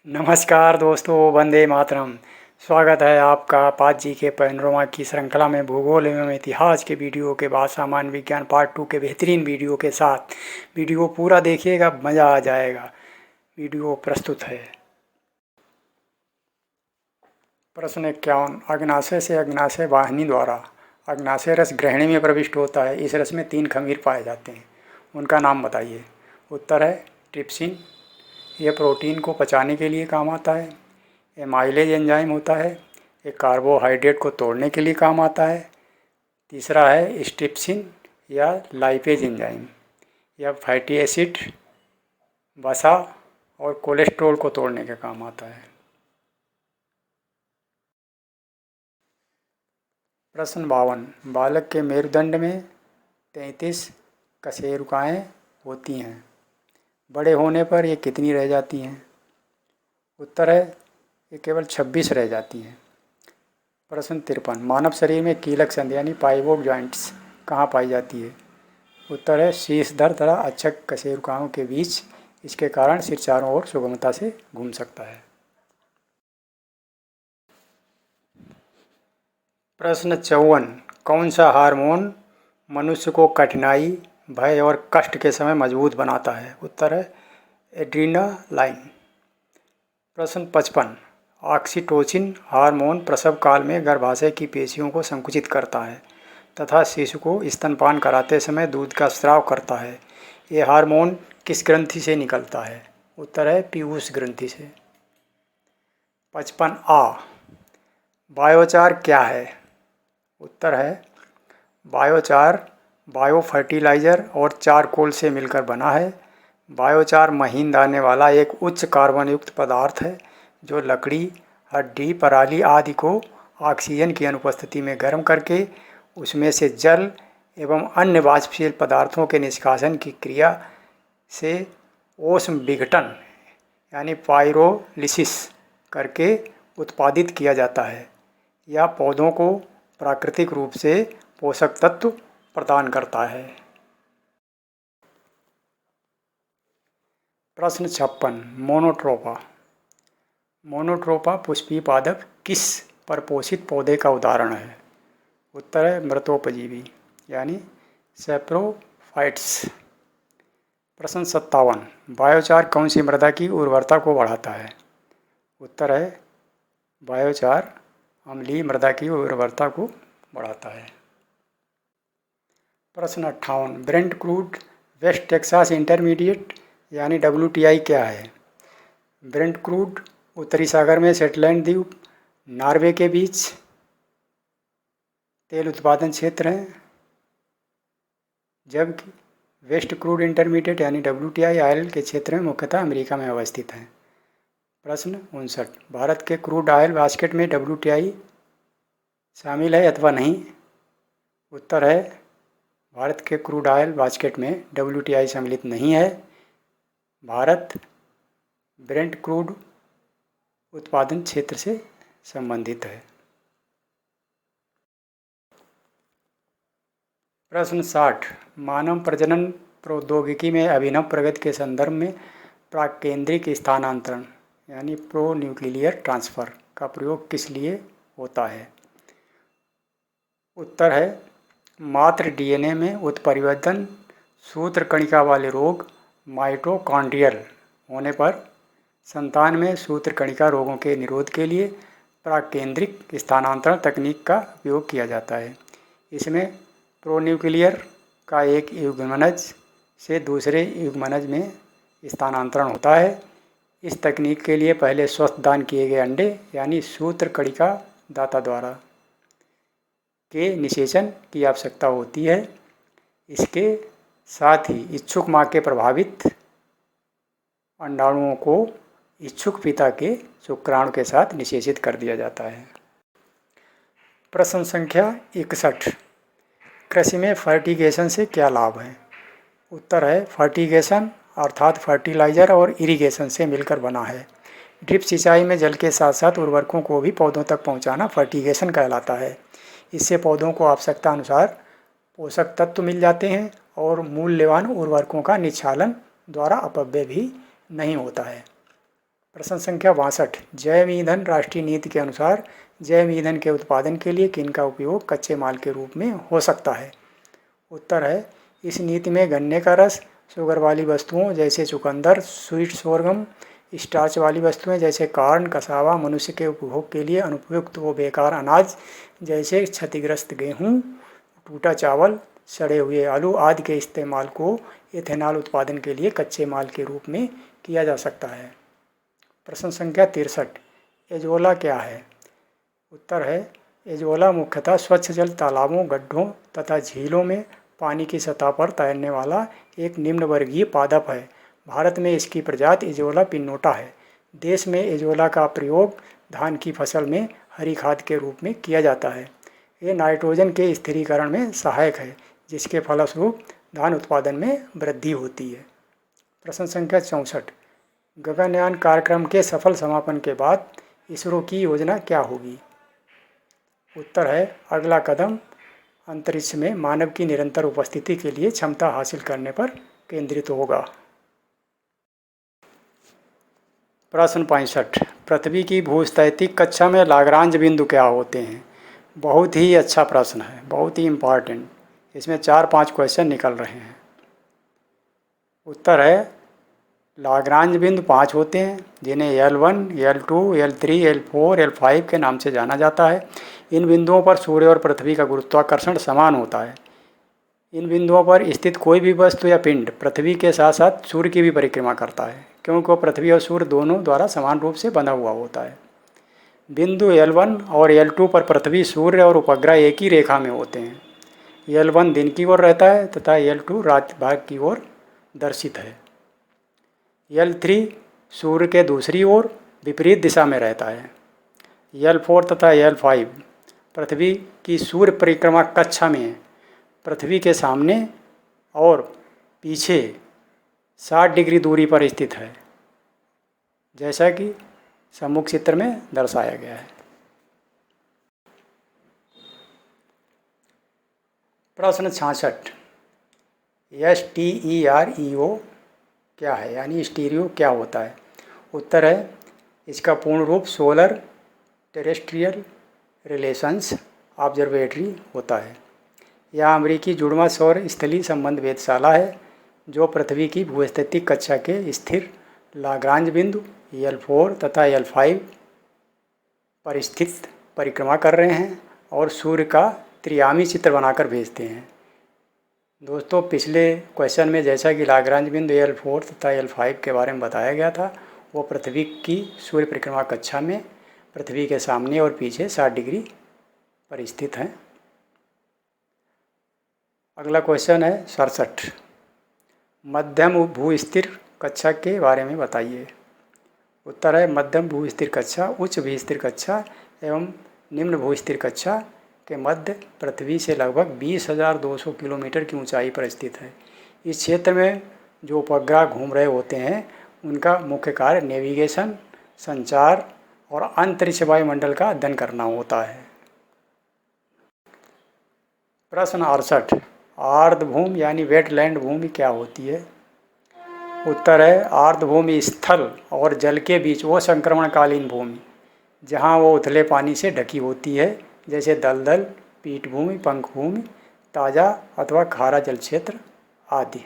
नमस्कार दोस्तों, वंदे मातरम। स्वागत है आपका पाँच जी के पैनोरमा की श्रृंखला में भूगोल एवं इतिहास के वीडियो के बाद सामान्य विज्ञान पार्ट 2 के बेहतरीन वीडियो के साथ। वीडियो पूरा देखिएगा, मज़ा आ जाएगा। वीडियो प्रस्तुत है। प्रश्न 51। अग्नाशय से अग्नाशय वाहिनी द्वारा अग्नाशय रस ग्रहणी में प्रविष्ट होता है। इस रस में 3 खमीर पाए जाते हैं, उनका नाम बताइए। उत्तर है ट्रिप्सिन। यह प्रोटीन को पचाने के लिए काम आता है। एमाइलेज एंजाइम होता है। एक कार्बोहाइड्रेट को तोड़ने के लिए काम आता है। तीसरा है स्ट्रिप्सिन या लाइपेज एंजाइम। यह फैटी एसिड, वसा और कोलेस्ट्रॉल को तोड़ने के काम आता है। प्रश्न 52। बालक के मेरुदंड में 33 कशेरुकाएँ होती हैं। बड़े होने पर ये कितनी रह जाती हैं? उत्तर है ये केवल 26 रह जाती हैं। प्रश्न 53। मानव शरीर में कीलक संधि यानी पाइवोट जॉइंट्स कहाँ पाई जाती है? उत्तर है शीर्षधर तथा अक्षक कशेरुकाओं के बीच। इसके कारण सिर चारों ओर सुगमता से घूम सकता है। प्रश्न 54। कौन सा हार्मोन मनुष्य को कठिनाई, भय और कष्ट के समय मजबूत बनाता है? उत्तर है एड्रीनालाइन। प्रश्न 55। ऑक्सीटोसिन हार्मोन प्रसव काल में गर्भाशय की पेशियों को संकुचित करता है तथा शिशु को स्तनपान कराते समय दूध का स्राव करता है। ये हार्मोन किस ग्रंथि से निकलता है? उत्तर है पीयूष ग्रंथि से। 55A। बायोचार क्या है? उत्तर है बायोचार बायो फर्टिलाइज़र और चारकोल से मिलकर बना है। बायोचार महीन दाने वाला एक उच्च कार्बन युक्त पदार्थ है जो लकड़ी, हड्डी, पराली आदि को ऑक्सीजन की अनुपस्थिति में गर्म करके उसमें से जल एवं अन्य वाष्पशील पदार्थों के निष्कासन की क्रिया से ऊष्म विघटन यानी पाइरोलिसिस करके उत्पादित किया जाता है। यह पौधों को प्राकृतिक रूप से पोषक तत्व प्रदान करता है। प्रश्न 56। मोनोट्रोपा। मोनोट्रोपा पुष्पीय पादप किस परपोषित पौधे का उदाहरण है? उत्तर है मृतोपजीवी यानी सैप्रोफाइट्स। प्रश्न 57। बायोचार कौन सी मृदा की उर्वरता को बढ़ाता है? उत्तर है बायोचार अम्लीय मृदा की उर्वरता को बढ़ाता है। प्रश्न 58। Brent crude West Texas intermediate यानी WTI क्या है? ब्रेंट क्रूड उत्तरी सागर में सेटलैंड द्वीप नॉर्वे के बीच तेल उत्पादन क्षेत्र है, जबकि वेस्ट क्रूड इंटरमीडिएट यानी WTI ऑयल के क्षेत्र में मुख्यतः अमेरिका में अवस्थित है। प्रश्न 59। भारत के क्रूड ऑयल बास्केट में WTI शामिल है अथवा नहीं? उत्तर है भारत के क्रूड ऑयल बास्केट में WTI सम्मिलित नहीं है। भारत ब्रेंट क्रूड उत्पादन क्षेत्र से संबंधित है। प्रश्न 60। मानव प्रजनन प्रौद्योगिकी में अभिनव प्रगति के संदर्भ में प्राकेंद्रिक स्थानांतरण यानी प्रोन्यूक्लियर ट्रांसफ़र का प्रयोग किस लिए होता है? उत्तर है मात्र DNA में उत्परिवर्तन, सूत्रकणिका वाले रोग, माइटोकॉन्ड्रियल होने पर संतान में सूत्रकणिका रोगों के निरोध के लिए प्राकेंद्रिक स्थानांतरण तकनीक का उपयोग किया जाता है। इसमें प्रोन्यूक्लियर का एक युग्मनज से दूसरे युग्मनज में स्थानांतरण होता है। इस तकनीक के लिए पहले स्वस्थ दान किए गए अंडे यानी सूत्रकणिका दाता द्वारा के निषेचन की आवश्यकता होती है। इसके साथ ही इच्छुक माँ के प्रभावित अंडाणुओं को इच्छुक पिता के शुक्राणु के साथ निषेचित कर दिया जाता है। प्रश्न संख्या 61। कृषि में फर्टिगेशन से क्या लाभ है? उत्तर है फर्टिगेशन अर्थात फर्टिलाइज़र और इरिगेशन से मिलकर बना है। ड्रिप सिंचाई में जल के साथ साथ उर्वरकों को भी पौधों तक पहुंचाना फर्टिगेशन कहलाता है। इससे पौधों को आवश्यकता अनुसार पोषक तत्व मिल जाते हैं और मूल्यवान उर्वरकों का निक्षालन द्वारा अपव्यय भी नहीं होता है। प्रश्न संख्या 62, जैव ईंधन राष्ट्रीय नीति के अनुसार जैव ईंधन के उत्पादन के लिए किनका उपयोग कच्चे माल के रूप में हो सकता है? उत्तर है, इस नीति में गन्ने का रस, शुगर वाली वस्तुओं जैसे चुकंदर, स्वीट सोरगम, स्टार्च वाली वस्तुएं जैसे कार्न, कसावा, मनुष्य के उपभोग के लिए अनुपयुक्त व बेकार अनाज जैसे क्षतिग्रस्त गेहूं, टूटा चावल, सड़े हुए आलू आदि के इस्तेमाल को इथेनॉल उत्पादन के लिए कच्चे माल के रूप में किया जा सकता है। प्रश्न संख्या 63, एजोला क्या है? उत्तर है, एजोला मुख्यतः स्वच्छ जल तालाबों, गड्ढों तथा झीलों में पानी की सतह पर तैरने वाला एक निम्न वर्गीय पादप है। भारत में इसकी प्रजाति एजोला पिन्नोटा है। देश में एजोला का प्रयोग धान की फसल में हरी खाद के रूप में किया जाता है। ये नाइट्रोजन के स्थिरीकरण में सहायक है, जिसके फलस्वरूप धान उत्पादन में वृद्धि होती है। प्रश्न संख्या 64, गगनयान कार्यक्रम के सफल समापन के बाद इसरो की योजना क्या होगी? उत्तर है, अगला कदम अंतरिक्ष में मानव की निरंतर उपस्थिति के लिए क्षमता हासिल करने पर केंद्रित होगा। प्रश्न 65, पृथ्वी की भूस्थैतिक कक्षा में लाग्रांज बिंदु क्या होते हैं? बहुत ही अच्छा प्रश्न है, बहुत ही इम्पॉर्टेंट। इसमें 4-5 क्वेश्चन निकल रहे हैं। उत्तर है, लाग्रांज बिंदु 5 होते हैं, जिन्हें L1, L2, L3, L4, L5 के नाम से जाना जाता है। इन बिंदुओं पर सूर्य और पृथ्वी का गुरुत्वाकर्षण समान होता है। इन बिंदुओं पर स्थित कोई भी वस्तु या पिंड पृथ्वी के साथ साथ सूर्य की भी परिक्रमा करता है, क्योंकि वह पृथ्वी और सूर्य दोनों द्वारा समान रूप से बंधा हुआ होता है। बिंदु L1 और L2 पर पृथ्वी, सूर्य और उपग्रह एक ही रेखा में होते हैं। L1 दिन की ओर रहता है तथा L2 रात भाग की ओर दर्शित है। L3 सूर्य के दूसरी ओर विपरीत दिशा में रहता है। L4 तथा L5 पृथ्वी की सूर्य परिक्रमा कक्षा में पृथ्वी के सामने और पीछे 60 डिग्री दूरी पर स्थित है, जैसा कि सम्मुख चित्र में दर्शाया गया है। प्रश्न 66, STEREO क्या है, यानी स्टीरियो क्या होता है? उत्तर है, इसका पूर्ण रूप सोलर टेरेस्ट्रियल रिलेशंस ऑब्जर्वेटरी होता है। यह अमेरिकी जुड़वा सौर स्थलीय संबंध वेधशाला है, जो पृथ्वी की भूस्थैतिक कक्षा के स्थिर लाग्रांज बिंदु L4 तथा L5 पर स्थित परिक्रमा कर रहे हैं और सूर्य का त्रियामी चित्र बनाकर भेजते हैं। दोस्तों, पिछले क्वेश्चन में जैसा कि लाग्रांज बिंदु L4 तथा L5 के बारे में बताया गया था, वो पृथ्वी की सूर्य परिक्रमा कक्षा में पृथ्वी के सामने और पीछे 60 डिग्री पर स्थित हैं। अगला क्वेश्चन है 67, मध्यम भूस्थिर कक्षा के बारे में बताइए। उत्तर है, मध्यम भूस्थिर कक्षा उच्च भूस्थिर कक्षा एवं निम्न भूस्थिर कक्षा के मध्य पृथ्वी से लगभग 20,200 किलोमीटर की ऊंचाई पर स्थित है। इस क्षेत्र में जो उपग्रह घूम रहे होते हैं, उनका मुख्य कार्य नेविगेशन, संचार और अंतरिक्ष वायुमंडल का अध्ययन करना होता है। प्रश्न 68, आर्द्रभूमि यानी वेटलैंड भूमि क्या होती है? उत्तर है, आर्द्रभूमि स्थल और जल के बीच वो संक्रमणकालीन भूमि जहाँ वो उथले पानी से ढकी होती है, जैसे दलदल, पीठभूमि, पंखभूमि, ताज़ा अथवा खारा जल क्षेत्र आदि।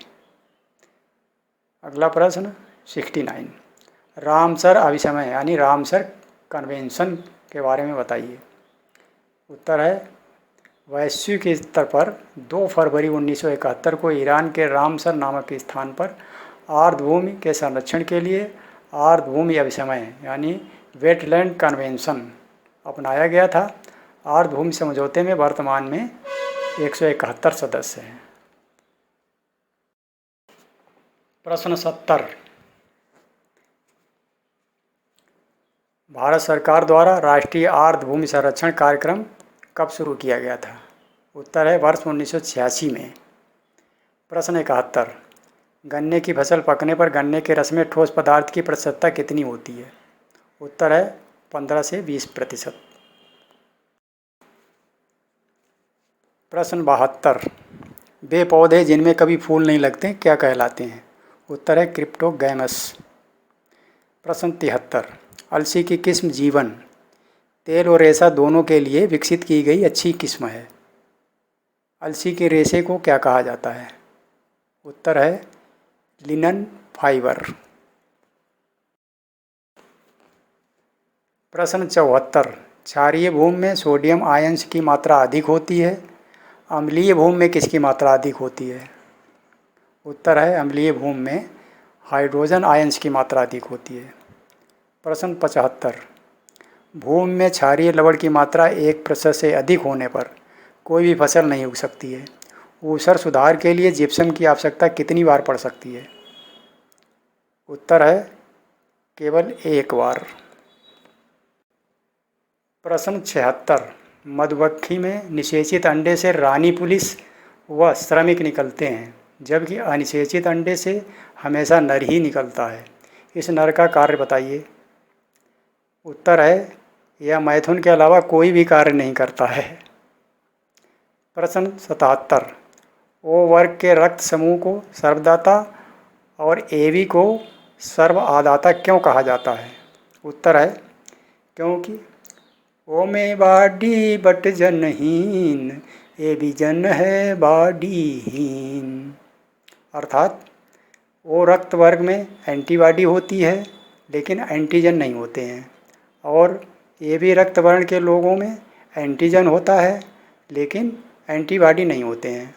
अगला प्रश्न 69, रामसर अभिसमय यानी रामसर कन्वेंशन के बारे में बताइए। उत्तर है, वैश्विक स्तर पर 2 फरवरी 1971 को ईरान के रामसर नामक स्थान पर आर्द्रभूमि के संरक्षण के लिए आर्द्रभूमि अभिसमय यानी वेटलैंड कन्वेंशन अपनाया गया था। आर्द्रभूमि समझौते में वर्तमान में 171 सदस्य हैं। प्रश्न 70, भारत सरकार द्वारा राष्ट्रीय आर्द्रभूमि संरक्षण कार्यक्रम कब शुरू किया गया था? उत्तर है, वर्ष 1986 में। प्रश्न 71, गन्ने की फसल पकने पर गन्ने के रस में ठोस पदार्थ की प्रतिशतता कितनी होती है? उत्तर है, 15 से 20%। प्रश्न 72, वे पौधे जिनमें कभी फूल नहीं लगते क्या कहलाते हैं? उत्तर है, क्रिप्टोगैमस। प्रश्न 73। अलसी की किस्म जीवन तेल और रेशा दोनों के लिए विकसित की गई अच्छी किस्म है। अलसी के रेशे को क्या कहा जाता है? उत्तर है लिनन फाइबर। प्रश्न 74। क्षारीय भूमि में सोडियम आयंस की मात्रा अधिक होती है, अम्लीय भूमि में किसकी मात्रा अधिक होती है? उत्तर है अम्लीय भूमि में हाइड्रोजन आयंस की मात्रा अधिक होती है। प्रश्न 75। भूमि में क्षारीय लवण की मात्रा 1% से अधिक होने पर कोई भी फसल नहीं उग सकती है। ऊसर सुधार के लिए जिप्सम की आवश्यकता कितनी बार पड़ सकती है? उत्तर है केवल एक बार। प्रश्न 76। मधुमक्खी में निषेचित अंडे से रानी पुलिस व श्रमिक निकलते हैं, जबकि अनिषेचित अंडे से हमेशा नर ही निकलता है। इस नर का कार्य बताइए। उत्तर है यह मैथुन के अलावा कोई भी कार्य नहीं करता है। प्रश्न 77। ओ वर्ग के रक्त समूह को सर्वदाता और एबी को सर्व आदाता क्यों कहा जाता है? उत्तर है क्योंकि ओ में बाडी बट जनहीन, ए भी जन है बाडीहीन। अर्थात ओ रक्त वर्ग में एंटीबॉडी होती है लेकिन एंटीजन नहीं होते हैं, और ए भी रक्त वर्ण के लोगों में एंटीजन होता है लेकिन एंटीबॉडी नहीं होते हैं।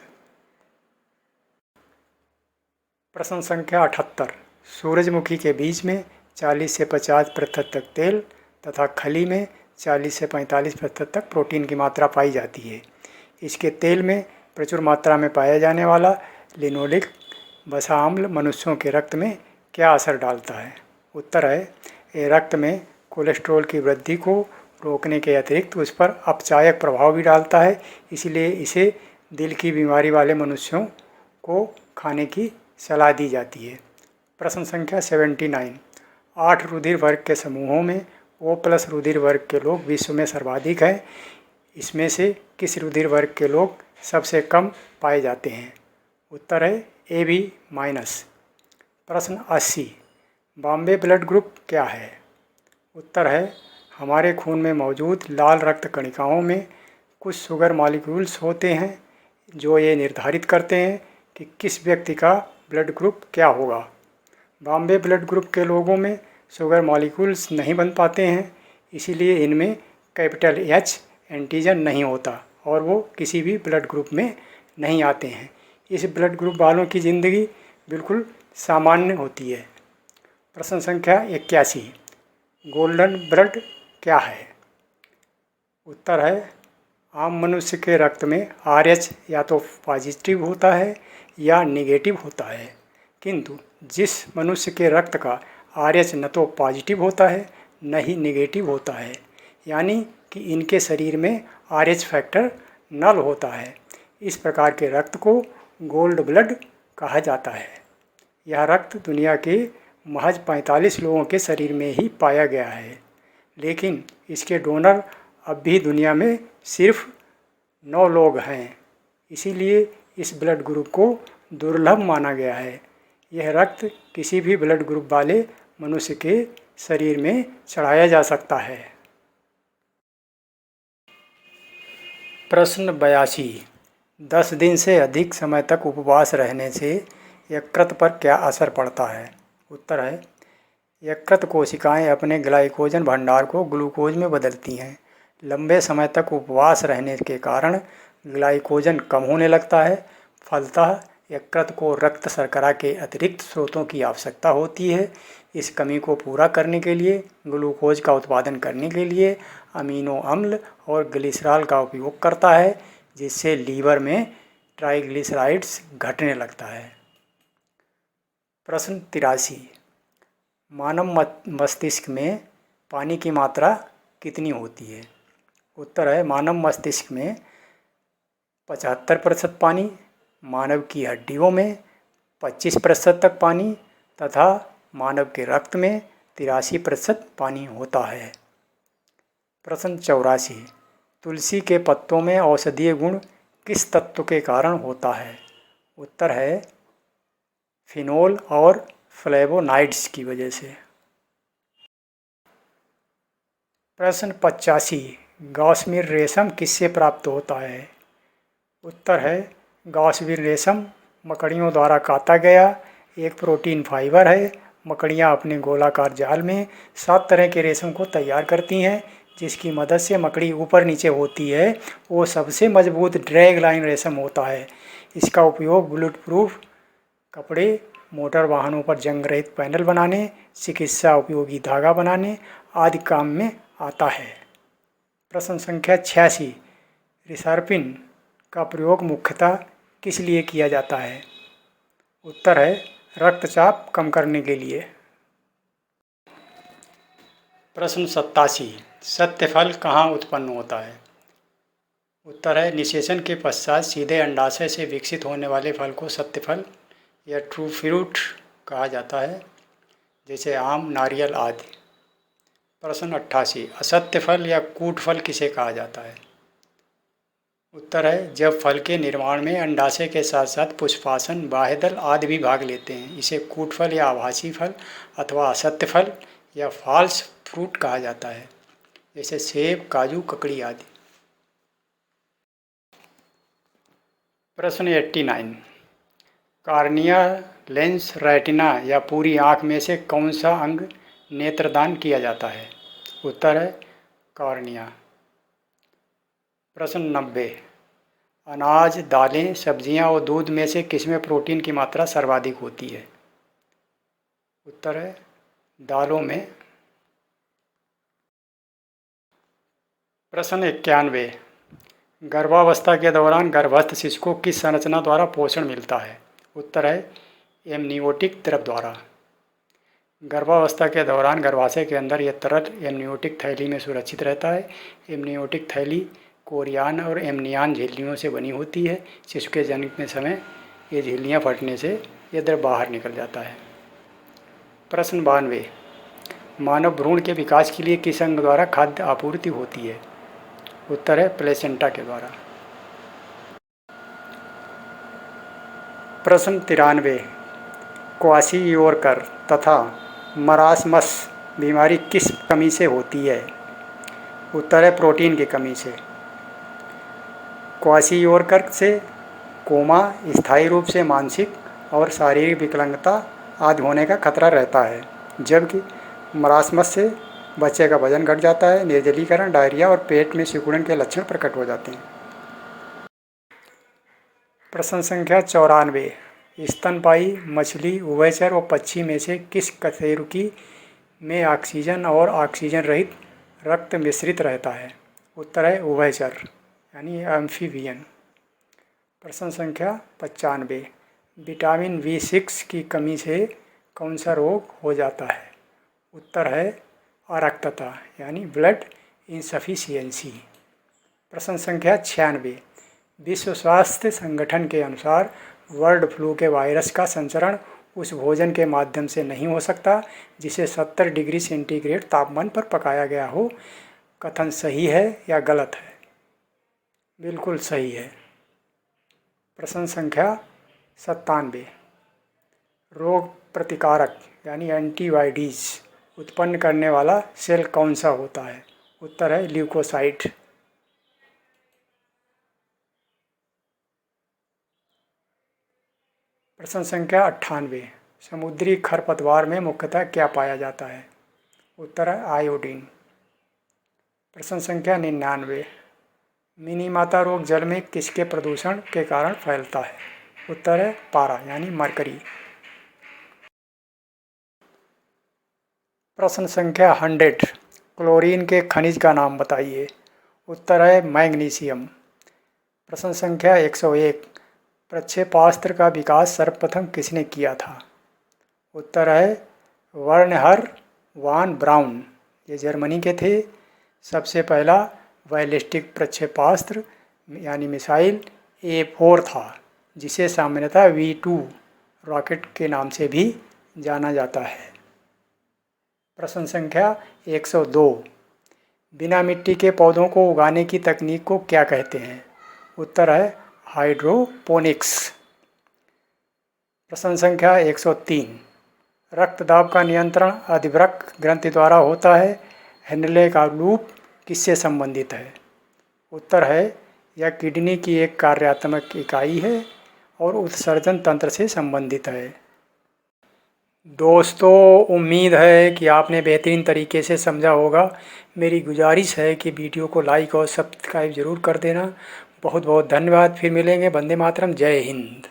प्रश्न संख्या 78। सूरजमुखी के बीज में 40 से 50% तक तेल तथा खली में 40 से 45% तक प्रोटीन की मात्रा पाई जाती है। इसके तेल में प्रचुर मात्रा में पाया जाने वाला लिनोलिक वसा अम्ल मनुष्यों के रक्त में क्या असर डालता है? उत्तर है ये रक्त में कोलेस्ट्रॉल की वृद्धि को रोकने के अतिरिक्त उस पर अपचायक प्रभाव भी डालता है, इसलिए इसे दिल की बीमारी वाले मनुष्यों को खाने की सलाह दी जाती है। प्रश्न संख्या 79। 8 रुधिर वर्ग के समूहों में O+ रुधिर वर्ग के लोग विश्व में सर्वाधिक हैं। इसमें से किस रुधिर वर्ग के लोग सबसे कम पाए जाते हैं? उत्तर है AB-। प्रश्न 80। बॉम्बे ब्लड ग्रुप क्या है? उत्तर है हमारे खून में मौजूद लाल रक्त कणिकाओं में कुछ शुगर मॉलिक्यूल्स होते हैं जो ये निर्धारित करते हैं कि किस व्यक्ति का ब्लड ग्रुप क्या होगा। बॉम्बे ब्लड ग्रुप के लोगों में शुगर मॉलिक्यूल्स नहीं बन पाते हैं, इसीलिए इनमें कैपिटल H एंटीजन नहीं होता और वो किसी भी ब्लड ग्रुप में नहीं आते हैं। इस ब्लड ग्रुप वालों की ज़िंदगी बिल्कुल सामान्य होती है। प्रश्न संख्या 81। गोल्डन ब्लड क्या है? उत्तर है आम मनुष्य के रक्त में RH या तो पॉजिटिव होता है या नेगेटिव होता है, किंतु जिस मनुष्य के रक्त का RH न तो पॉजिटिव होता है न ही नेगेटिव होता है, यानी कि इनके शरीर में RH फैक्टर नल होता है, इस प्रकार के रक्त को गोल्ड ब्लड कहा जाता है। यह रक्त दुनिया के महज 45 लोगों के शरीर में ही पाया गया है, लेकिन इसके डोनर अब भी दुनिया में सिर्फ 9 लोग हैं, इसीलिए इस ब्लड ग्रुप को दुर्लभ माना गया है। यह रक्त किसी भी ब्लड ग्रुप वाले मनुष्य के शरीर में चढ़ाया जा सकता है। प्रश्न 82। 10 दिन से अधिक समय तक उपवास रहने से यकृत पर क्या असर पड़ता है? उत्तर है यकृत कोशिकाएं अपने ग्लाइकोजन भंडार को ग्लूकोज में बदलती हैं। लंबे समय तक उपवास रहने के कारण ग्लाइकोजन कम होने लगता है, फलतः यकृत को रक्त शर्करा के अतिरिक्त स्रोतों की आवश्यकता होती है। इस कमी को पूरा करने के लिए ग्लूकोज का उत्पादन करने के लिए अमीनो अम्ल और ग्लिसरॉल का उपयोग करता है, जिससे लीवर में ट्राइग्लिसराइड्स घटने लगता है। प्रश्न 83। मानव मस्तिष्क में पानी की मात्रा कितनी होती है? उत्तर है मानव मस्तिष्क में 75% पानी, मानव की हड्डियों में 25% तक पानी तथा मानव के रक्त में 83% पानी होता है। प्रश्न 84। तुलसी के पत्तों में औषधीय गुण किस तत्व के कारण होता है? उत्तर है फिनोल और फ्लेवोनाइड्स की वजह से। प्रश्न 85, गॉसमिर रेशम किससे प्राप्त होता है? उत्तर है गॉसमिर रेशम मकड़ियों द्वारा काता गया एक प्रोटीन फाइबर है। मकड़ियाँ अपने गोलाकार जाल में 7 तरह के रेशम को तैयार करती हैं, जिसकी मदद से मकड़ी ऊपर नीचे होती है। वो सबसे मजबूत ड्रैग लाइन रेशम होता है। इसका उपयोग बुलेट प्रूफ कपड़े, मोटर वाहनों पर जंग रहित पैनल बनाने, चिकित्सा उपयोगी धागा बनाने आदि काम में आता है। प्रश्न संख्या 86, रिसर्पिन का प्रयोग मुख्यतः किस लिए किया जाता है? उत्तर है रक्तचाप कम करने के लिए। प्रश्न 87, सत्यफल कहाँ उत्पन्न होता है? उत्तर है निषेचन के पश्चात सीधे अंडाशय से विकसित होने वाले फल को सत्यफल या ट्रू फ्रूट कहा जाता है, जैसे आम, नारियल आदि। प्रश्न 88, असत्य फल या कूट फल किसे कहा जाता है? उत्तर है जब फल के निर्माण में अंडाशय के साथ साथ पुष्पासन, बाह्यदल आदि भी भाग लेते हैं। इसे कूट फल या आभासी फल अथवा असत्य फल या फॉल्स फ्रूट कहा जाता है, जैसे सेब, काजू, ककड़ी आदि। प्रश्न 89, कार्निया, लेंस, रेटिना या पूरी आँख में से कौन सा अंग नेत्रदान किया जाता है? उत्तर है कॉर्निया। प्रश्न 90, अनाज, दालें, सब्जियां और दूध में से किसमें प्रोटीन की मात्रा सर्वाधिक होती है? उत्तर है दालों में। प्रश्न 91, गर्भावस्था के दौरान गर्भस्थ शिशु को किस संरचना द्वारा पोषण मिलता है? उत्तर है एमनियोटिक द्रव द्वारा। गर्भावस्था के दौरान गर्भाशय के अंदर यह तरल एमनियोटिक थैली में सुरक्षित रहता है। एमनियोटिक थैली कोरियान और एमनियान झिल्लियों से बनी होती है। शिशु के जन्म के समय ये झिल्लियाँ फटने से यह द्रव बाहर निकल जाता है। प्रश्न 92, मानव भ्रूण के विकास के लिए किस अंग द्वारा खाद्य आपूर्ति होती है? उत्तर है प्लेसेंटा के द्वारा। प्रश्न 93, क्वाशियोरकर तथा मरासमस बीमारी किस कमी से होती है? उत्तर है प्रोटीन की कमी से। क्वाशियोरकर से कोमा, स्थायी रूप से मानसिक और शारीरिक विकलांगता आदि होने का खतरा रहता है, जबकि मरासमस से बच्चे का वजन घट जाता है, निर्जलीकरण, डायरिया और पेट में सिकुड़न के लक्षण प्रकट हो जाते हैं। प्रश्न संख्या 94, स्तनपायी मछली, उभयचर और पक्षी में से किस कशेरुकी में ऑक्सीजन और ऑक्सीजन रहित रक्त मिश्रित रहता है? उत्तर है उभयचर यानी एम्फीबियन। प्रश्न संख्या 95, विटामिन B6 की कमी से कौन सा रोग हो जाता है? उत्तर है अरक्तता यानी ब्लड इनसफिशियंसी। प्रश्न संख्या 96, विश्व स्वास्थ्य संगठन के अनुसार बर्ड फ्लू के वायरस का संचरण उस भोजन के माध्यम से नहीं हो सकता जिसे 70 डिग्री सेंटीग्रेड तापमान पर पकाया गया हो। कथन सही है या गलत है? बिल्कुल सही है। प्रश्न संख्या 97, रोग प्रतिकारक यानी एंटीबॉडीज उत्पन्न करने वाला सेल कौन सा होता है? उत्तर है ल्यूकोसाइट। प्रश्न संख्या 98, समुद्री खरपतवार में मुख्यतः क्या पाया जाता है? उत्तर है आयोडीन। प्रश्न संख्या 99, मिनीमाता रोग जल में किसके प्रदूषण के कारण फैलता है? उत्तर है पारा यानी मरकरी। प्रश्न संख्या 100, क्लोरीन के खनिज का नाम बताइए। उत्तर है मैग्नीशियम। प्रश्न संख्या 101, प्रक्षेपास्त्र का विकास सर्वप्रथम किसने किया था? उत्तर है वर्नहर वान ब्राउन, ये जर्मनी के थे। सबसे पहला बैलिस्टिक प्रक्षेपास्त्र यानी मिसाइल A4 था, जिसे सामान्यतः V2 रॉकेट के नाम से भी जाना जाता है। प्रश्न संख्या 102, बिना मिट्टी के पौधों को उगाने की तकनीक को क्या कहते हैं? उत्तर है हाइड्रोपोनिक्स। प्रश्न संख्या 103, रक्तदाब का नियंत्रण अधिवृक्क ग्रंथि द्वारा होता है। हेनले का लूप किससे संबंधित है? उत्तर है यह किडनी की एक कार्यात्मक इकाई है और उत्सर्जन तंत्र से संबंधित है। दोस्तों, उम्मीद है कि आपने बेहतरीन तरीके से समझा होगा। मेरी गुजारिश है कि वीडियो को लाइक और सब्सक्राइब ज़रूर कर देना। बहुत बहुत धन्यवाद। फिर मिलेंगे। वंदे मातरम। जय हिंद।